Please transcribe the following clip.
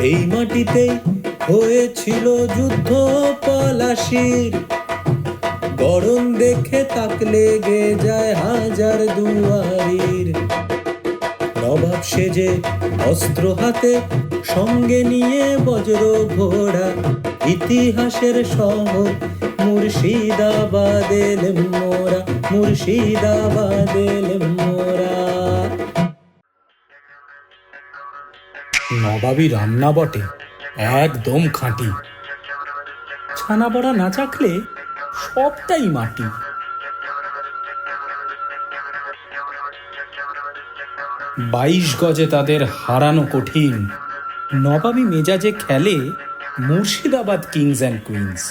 এই মাটিতেই হয়েছিল যুদ্ধ পলাশির, গরম দেখে তাক লেগে যায় হাজার দুয়ারির। নবাব সেজে অস্ত্র হাতে সঙ্গে নিয়ে বজ্র ঘোড়া, ইতিহাসের শহর মুর্শিদাবাদ এলেম মোরা, মুর্শিদাবাদ এলেম মোরা। নবাবী রান্না বটে, একদম খাঁটি। ছানা বড়া না চাখলে সবটাই মাটি। 22 গজে তাদের হারানো কঠিন, নবাবী মেজাজে খেলে মুর্শিদাবাদ কিংস অ্যান্ড কুইন্স।